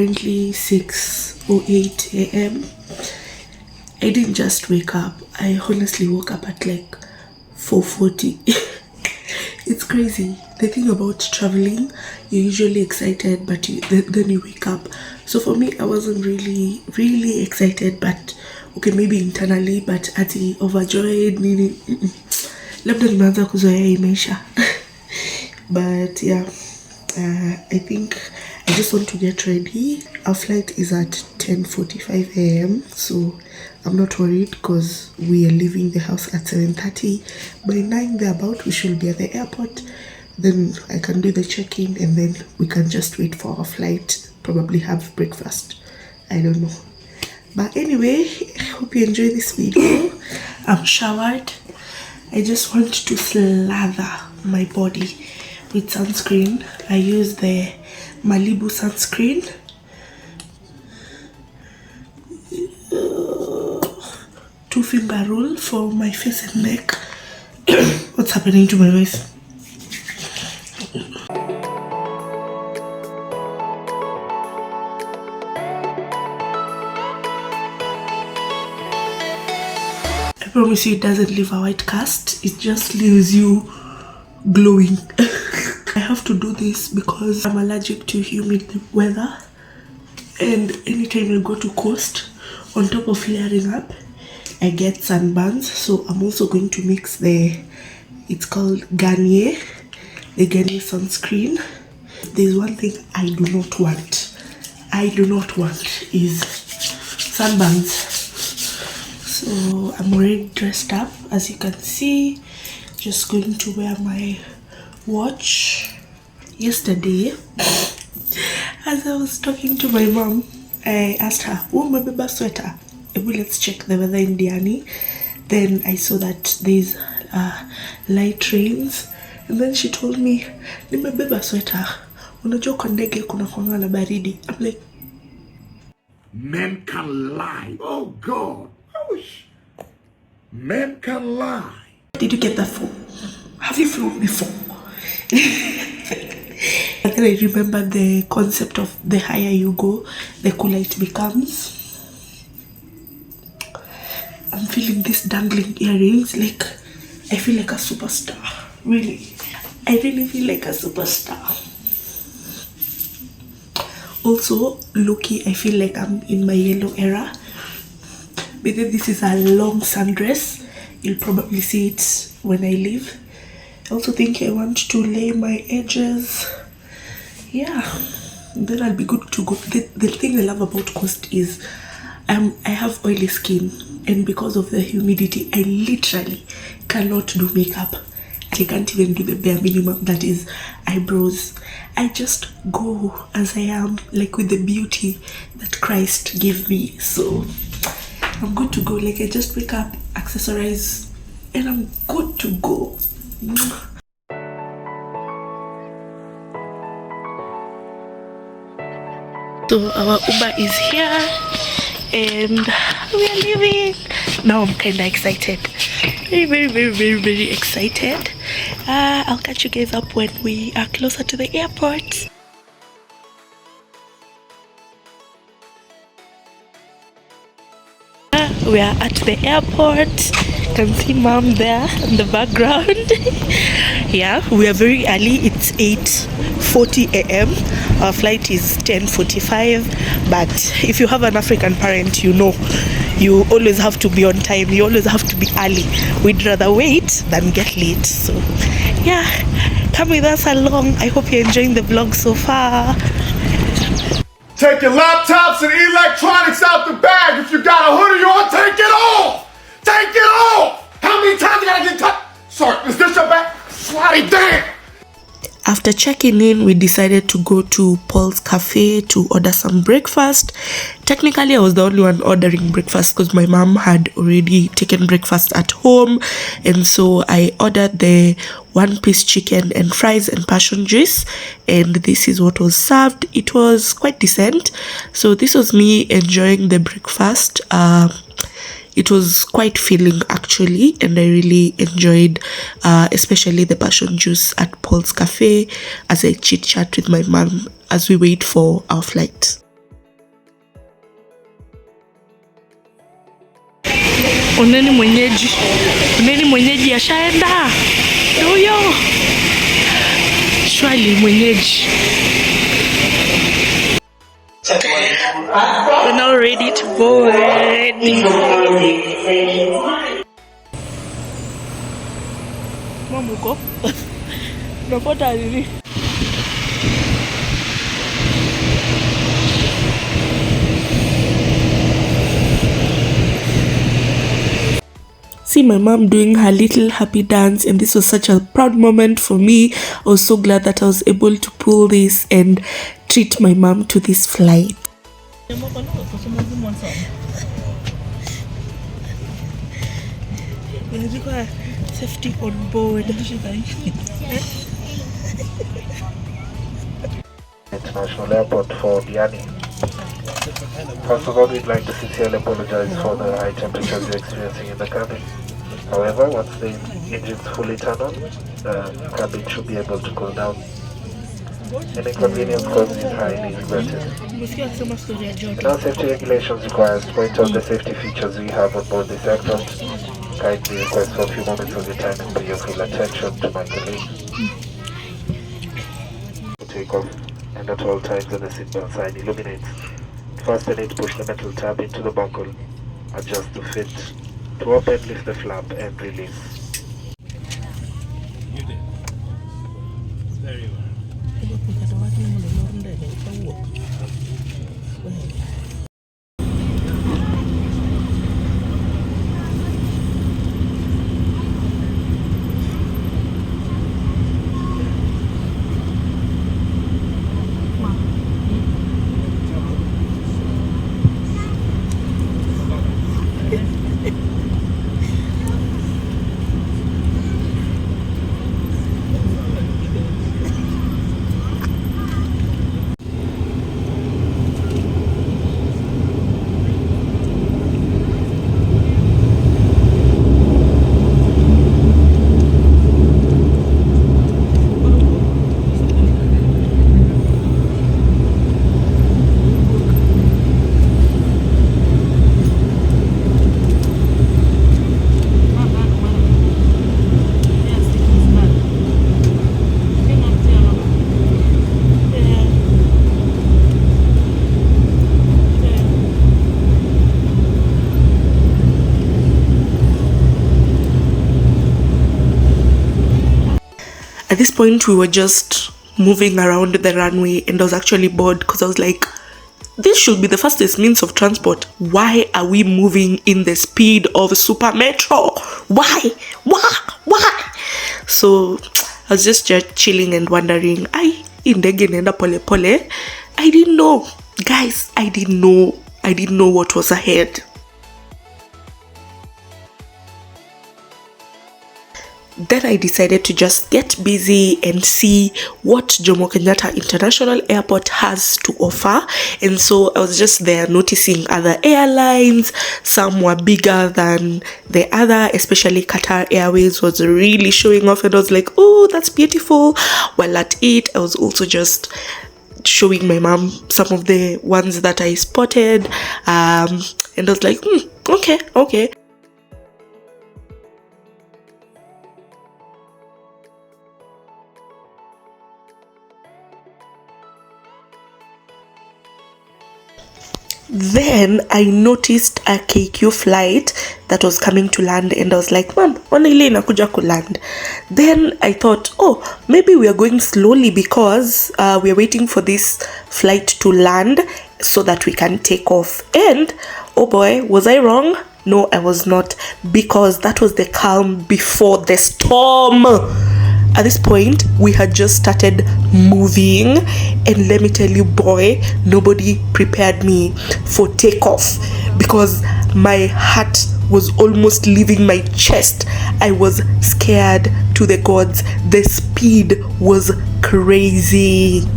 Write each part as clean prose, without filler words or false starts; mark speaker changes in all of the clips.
Speaker 1: currently 6:08 a.m. I didn't just wake up. I honestly woke up at like 4:40. It's crazy. The thing about traveling, you're usually excited, but then you wake up. So for me, I wasn't really excited, but okay, maybe internally, but ati overjoyed nini. Labda nimeanza kuzoea imeisha. But yeah, I think I just want to get ready. Our flight is at 10:45 a.m. so I'm not worried because we are leaving the house at 7:30. By 9 thereabout, we should be at the airport. Then I can do the check-in and then we can just wait for our flight. Probably have breakfast. I don't know. But anyway, I hope you enjoy this video. I'm showered. I just want to slather my body with sunscreen. I use the Malibu sunscreen. Two-finger rule for my face and neck. What's happening to my voice? I promise you it doesn't leave a white cast. It just leaves you glowing. I have to do this because I'm allergic to humid weather, and anytime I go to coast, on top of flaring up, I get sunburns. So I'm also going to mix it's called Garnier, the Garnier sunscreen. There's one thing I do not want is sunburns. So I'm already dressed up, as you can see. Just going to wear my watch. Yesterday, as I was talking to my mom, I asked her, "Oh, my baby sweater. Let's check the weather in Diani." Then I saw that there's light rains, and then she told me, "Nimebeba sweater. Unajua kwa ndege kuna kuanga na baridi." I'm like,
Speaker 2: men can lie. Oh God. Men can lie.
Speaker 1: Where did you get that from? Have you flown before? And then I remember the concept of the higher you go, the cooler it becomes. I'm feeling these dangling earrings. Like, I feel like a superstar. Really. I really feel like a superstar. Also, low-key, I feel like I'm in my yellow era. But then this is a long sundress. You'll probably see it when I leave. I also think I want to lay my edges. Yeah, then I'll be good to go. The thing I love about coast is I have oily skin, and because of the humidity, I literally cannot do makeup. I can't even do the bare minimum, that is eyebrows. I just go as I am, like with the beauty that Christ gave me. So I'm good to go. Like, I just wake up, accessorize, and I'm good to go. So our Uber is here and we are leaving. Now I'm kind of excited. Very excited. I'll catch you guys up when we are closer to the airport. We are at the airport. You can see mom there in the background. Yeah, we are very early. It's 8:40 a.m. Our flight is 10:45. But if you have an African parent, you know you always have to be on time. You always have to be early. We'd rather wait than get late. So yeah, come with us along. I hope you're enjoying the vlog so far.
Speaker 2: Take your laptops and electronics out the bag. If you got a hoodie on, take it off. Take it off. How many times you gotta get touched? Sorry, is this your bag? Slide down.
Speaker 1: After checking in, we decided to go to Paul's Cafe to order some breakfast. Technically, I was the only one ordering breakfast because my mom had already taken breakfast at home. And so I ordered the one-piece chicken and fries and passion juice. And this is what was served. It was quite decent. So this was me enjoying the breakfast. It was quite filling actually, and I really enjoyed especially the passion juice at Paul's Cafe as I chit chat with my mom as we wait for our flight. Oneni mwenyeji ashaenda. Huyo. Shwali mwenyeji. We're now ready to board. Mamuko. Napota nini? See my mom doing her little happy dance, and this was such a proud moment for me. I was so glad that I was able to pull this and treat my mom to this flight. Safety on board.
Speaker 3: International Airport for Diani. First of all, we'd like to sincerely apologize for the high temperatures you're experiencing in the cabin. However, once the engines fully turn on, the cabin should be able to cool down. Any inconvenience caused is highly regretted. And our safety regulations require us to point out the safety features we have on board this aircraft. Kindly request for a few moments of your time and pay your full attention to my colleagues. Take off, and at all times when the seatbelt sign illuminates, first I need to push the metal tab into the buckle, adjust to fit, to open, lift the flap and release.
Speaker 4: You did. Very well.
Speaker 1: At this point, we were just moving around the runway, and I was actually bored because I was like, this should be the fastest means of transport. Why are we moving in the speed of Super Metro? Why? So I was just chilling and wondering, indege nenda pole pole. I didn't know, guys. I didn't know what was ahead. Then I decided to just get busy and see what Jomo Kenyatta International Airport has to offer. And so I was just there noticing other airlines. Some were bigger than the other, especially Qatar Airways was really showing off, and I was like, oh, that's beautiful. While at it, I was also just showing my mom some of the ones that I spotted. And I was like, okay. Then I noticed a KQ flight that was coming to land, and I was like, Mom, ona ile inakuja ku land. Then I thought, oh, maybe we are going slowly because we are waiting for this flight to land so that we can take off. And oh boy, was I wrong? No, I was not, because that was the calm before the storm. At this point, we had just started moving, and let me tell you, boy, nobody prepared me for takeoff because my heart was almost leaving my chest. I was scared to the gods. The speed was crazy.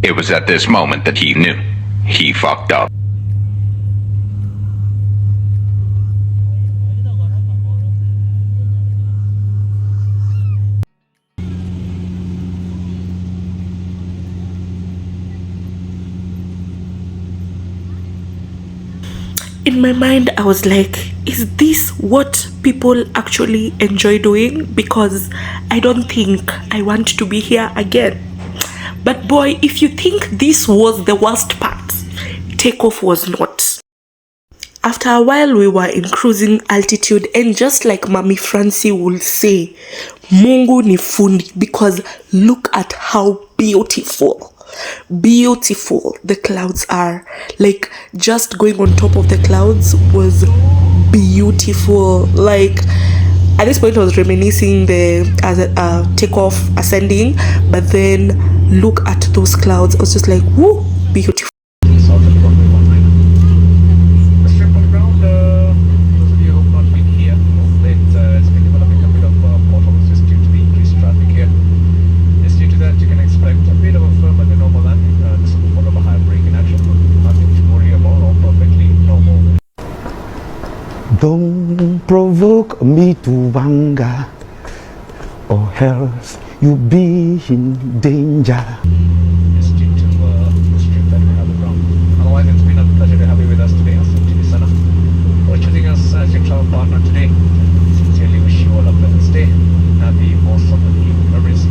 Speaker 5: It was at this moment that he knew he fucked up.
Speaker 1: in my mind, I was like, is this what people actually enjoy doing? Because I don't think I want to be here again. But boy, if you think this was the worst part, takeoff was not. After a while, we were in cruising altitude, and just like Mami Francie will say, Mungu ni fundi, because look at how beautiful the clouds are. Like, just going on top of the clouds was beautiful. Like, at this point I was reminiscing the takeoff ascending, but then look at those clouds. I was just like, woo, beautiful.
Speaker 6: Don't provoke me to anger, or else you'll be in danger.
Speaker 3: It's due to the strip that we have around. Otherwise, it's been a pleasure to have you with us today, for choosing us as your travel partner today. Sincerely wish you all a pleasant stay. Happy, awesome, and new memories.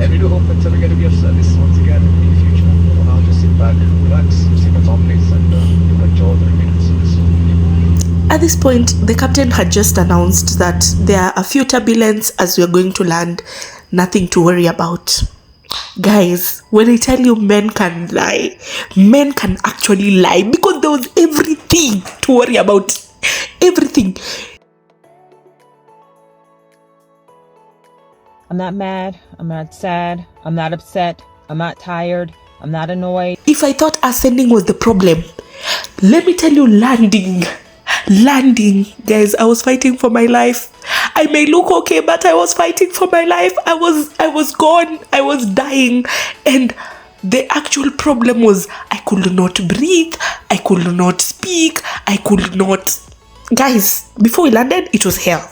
Speaker 3: And we do hope that we get to be of service once again in the future. For now, just sit back, relax, sip a zombies, and enjoy the remainder of the service.
Speaker 1: At this point, the captain had just announced that there are a few turbulence as we are going to land, nothing to worry about. Guys, when I tell you men can lie, men can actually lie, because there was everything to worry about. Everything.
Speaker 7: I'm not mad, I'm not sad, I'm not upset, I'm not tired, I'm not annoyed.
Speaker 1: If I thought ascending was the problem, let me tell you, landing, guys, I was fighting for my life. I may look okay, but I was fighting for my life. I was gone. I was dying. And the actual problem was I could not breathe. I could not speak. I could not. Guys, before we landed, it was hell.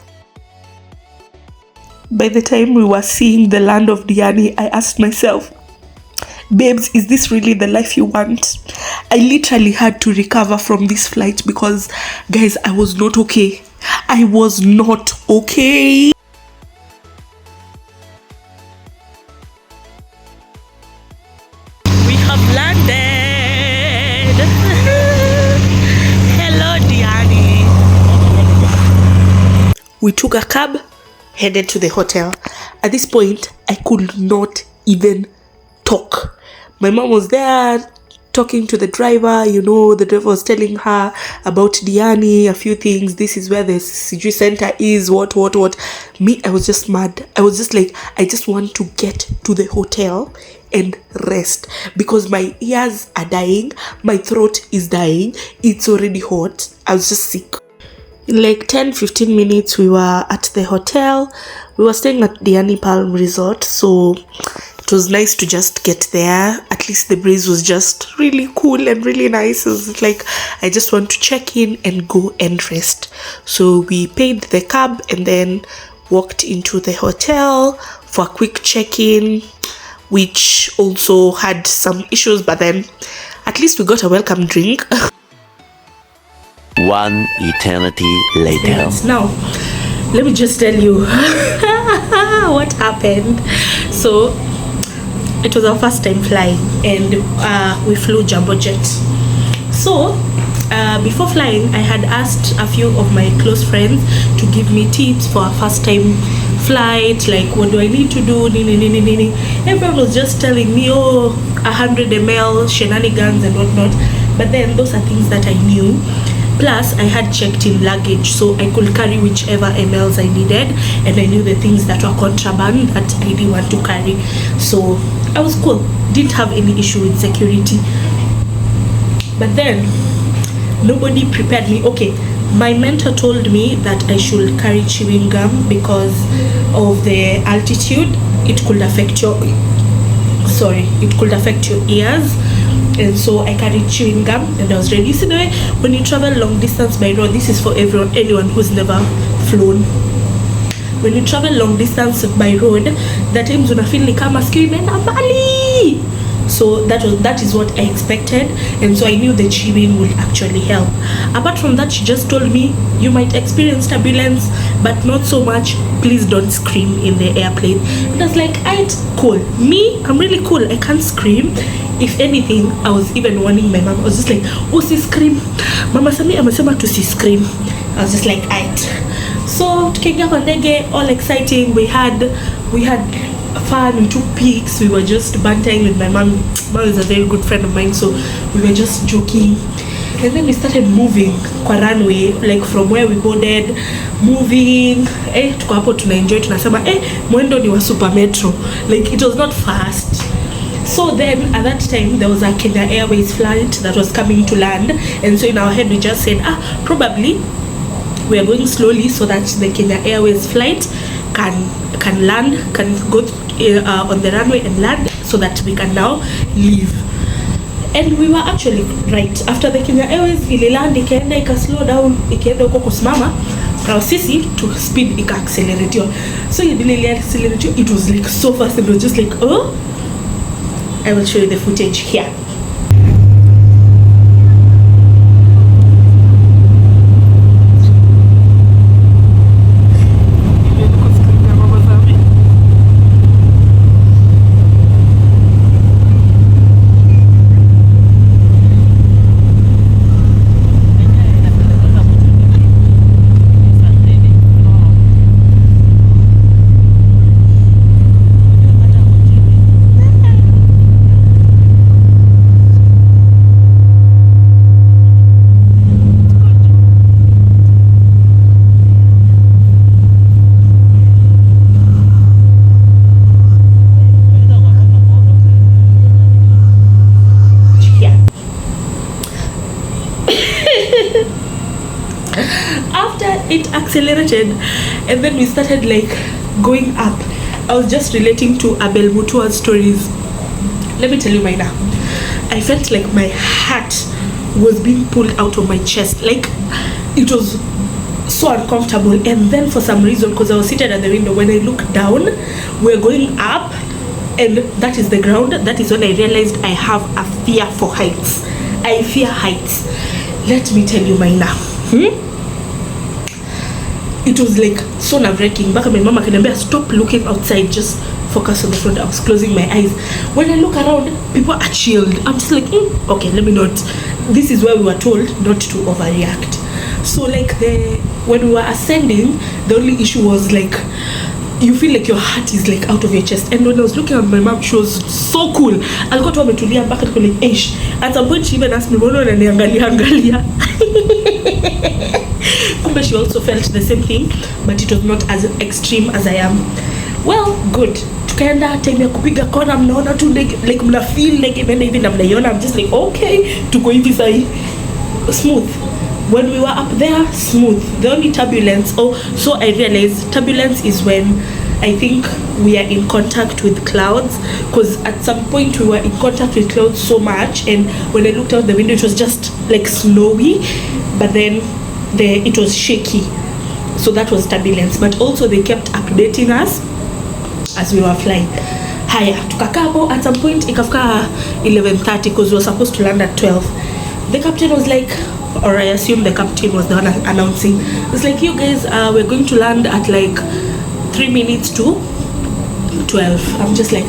Speaker 1: By the time we were seeing the land of Diani, I asked myself, babes, is this really the life you want? I literally had to recover from this flight because, guys, I was not okay. I was not okay. We have landed. Hello, Diani. We took a cab, headed to the hotel. At this point, I could not even talk. My mom was there talking to the driver. The driver was telling her about Diani, a few things. This is where the CG center is, what. Me, I was just mad. I was just like, I just want to get to the hotel and rest, because my ears are dying, my throat is dying, it's already hot. I was just sick. In like 10-15 minutes, we were at the hotel. We were staying at Diani Palm Resort, so it was nice to just get there. At least the breeze was just really cool and really nice. It was like, I just want to check in and go and rest. So we paid the cab and then walked into the hotel for a quick check-in, which also had some issues, but then at least we got a welcome drink.
Speaker 8: One eternity later.
Speaker 1: Yes. Now, let me just tell you what happened. So, it was our first time flying, and we flew jumbo jet. So, before flying, I had asked a few of my close friends to give me tips for a first time flight, like what do I need to do, Everyone was just telling me, 100 ml shenanigans and whatnot. But then those are things that I knew. Plus, I had checked in luggage, so I could carry whichever mls I needed, and I knew the things that were contraband that I didn't want to carry. So I was cool, didn't have any issue with security. But then nobody prepared me. Okay, my mentor told me that I should carry chewing gum because of the altitude. It could affect your ears. And so I carried chewing gum and I was ready. So anyway, when you travel long distance by road, this is for anyone who's never flown. When you travel long distance by road, that times when I feel like I'm screaming, Bali! So that is what I expected, and so I knew the chewing will actually help. Apart from that, she just told me you might experience turbulence, but not so much. Please don't scream in the airplane. And I was like, it's cool. Me, I'm really cool. I can't scream. If anything, I was even warning my mom. I was just like, oh, si scream. Mama Sami amesema to si scream. I was just like, So tukaingia kwa ndege, all exciting. We had fun. We took pics. We were just bantering with my mom. Mom is a very good friend of mine, so we were just joking. And then we started moving kwa runway, like from where we boarded, moving. Tuko hapo tunaenjoy, tunasema mwendo ni wa super metro. Like it was not fast. So then at that time there was a Kenya Airways flight that was coming to land, and so in our head we just said, probably we are going slowly so that the Kenya Airways flight can land, can go on the runway and land, so that we can now leave. And we were actually right. After the Kenya Airways ililand, ikaenda slow down, ikaenda huko kusimama, na sisi to speed ika-accelerate. So ili accelerate, it was like so fast, and it was just like, I will show you the footage here. It accelerated, and then we started like going up. I was just relating to Abela stories. Let me tell you mine now. I felt like my heart was being pulled out of my chest. Like it was so uncomfortable. And then for some reason, because I was seated at the window, when I looked down, we're going up, and that is the ground. That is when I realized I have a fear for heights. I fear heights. Let me tell you mine now. It was like so nerve-wracking. Back at my mama can stop looking outside, just focus on the front. I was closing my eyes. When I look around, people are chilled. I'm just like, okay, let me not. This is where we were told not to overreact. So like when we were ascending, the only issue was like you feel like your heart is like out of your chest. And when I was looking at my mom, she was so cool. Alikuwa tu ametulia mpaka tuko like, at some point she even asked me, mbona unaniangalia? Kumbe she also felt the same thing, but it was not as extreme as I am. Well, good. Tukaenda time ya kupiga kona, mnaona tu like mna feel like even na mnaiona. I'm just like, okay, tuko hivi sahi. Smooth. When we were up there, smooth. The only turbulence, so I realized turbulence is when I think we are in contact with clouds, because at some point we were in contact with clouds so much, and when I looked out the window it was just like snowy, but then it was shaky. So that was turbulence. But also they kept updating us as we were flying. Haya, tukakaa at some point ikafika 11:30, because we were supposed to land at 12. The captain was like, or I assume the captain was the one announcing, it's like, you guys, we're going to land at like 3 minutes to 12. I'm just like,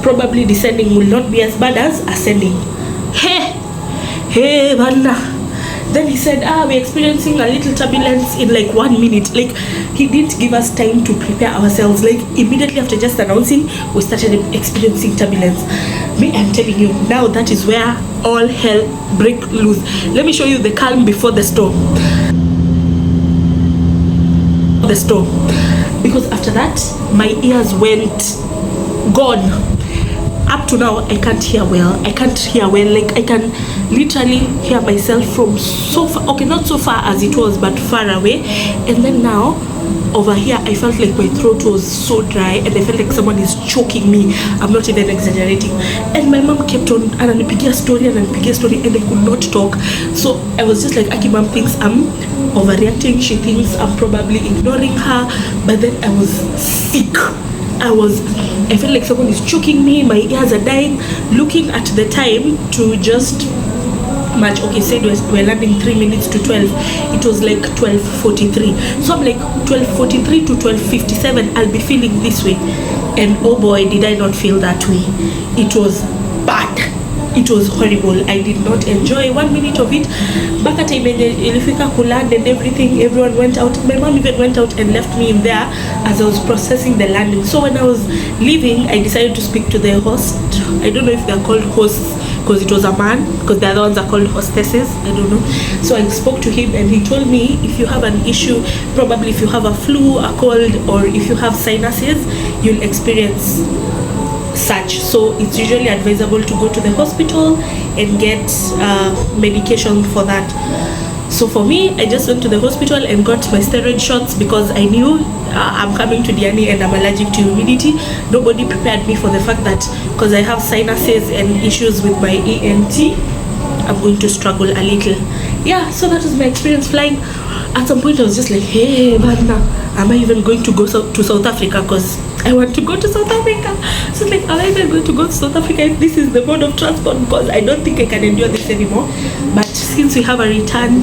Speaker 1: probably descending will not be as bad as ascending. Hey, bana. Then he said, we're experiencing a little turbulence in like 1 minute. Like, he didn't give us time to prepare ourselves. Like, immediately after just announcing, we started experiencing turbulence. Me, I'm telling you, now that is where all hell break loose. Let me show you the calm before the storm. Because after that, my ears went gone. Up to now, I can't hear well. Like, I can literally hear myself from so far. Okay, not so far as it was, but far away. And then now, over here, I felt like my throat was so dry, and I felt like someone is choking me. I'm not even exaggerating. And my mom kept on ananipigia story, and I could not talk. So I was just like, Aki, mom thinks I'm overreacting. She thinks I'm probably ignoring her. But then I was sick. I felt like someone is choking me, my ears are dying. Looking at the time to just match, okay, said we're landing 3 minutes to 12, it was like 12:43. So I'm like 12:43 to 12:57 I'll be feeling this way, and oh boy did I not feel that way. It was bad, it was horrible. I did not enjoy 1 minute of it. Back at time ilifika kuland and everything, everyone went out. My mom even went out and left me in there as I was processing the landing. So when I was leaving, I decided to speak to the host. I don't know if they're called hosts because it was a man, because the other ones are called hostesses, I don't know. So I spoke to him and he told me, if you have an issue, probably if you have a flu, a cold, or if you have sinuses, you'll experience such. So it's usually advisable to go to the hospital and get medication for that. So for me, I just went to the hospital and got my steroid shots because I knew I'm coming to Diani and I'm allergic to humidity. Nobody prepared me for the fact that because I have sinuses and issues with my ENT, I'm going to struggle a little. Yeah, so that was my experience flying. At some point I was just like, hey man, am I even going to go to South Africa, because I want to go to South Africa. So like, am I even going to go to South Africa if this is the mode of transport, because I don't think I can endure this anymore. But since we have a return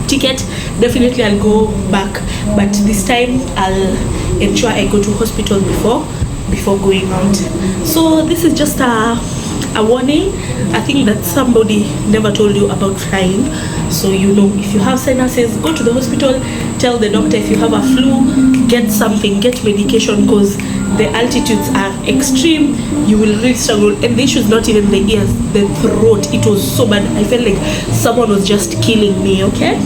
Speaker 1: ticket, definitely I'll go back, but this time I'll ensure I go to hospital before going out. So this is just a warning. I think that somebody never told you about flying, so you know, if you have sinuses, go to the hospital. Tell the doctor if you have a flu, get something, get medication, because the altitudes are extreme. You will really struggle. And the issue is not even the ears, the throat. It was so bad. I felt like someone was just killing me. Okay,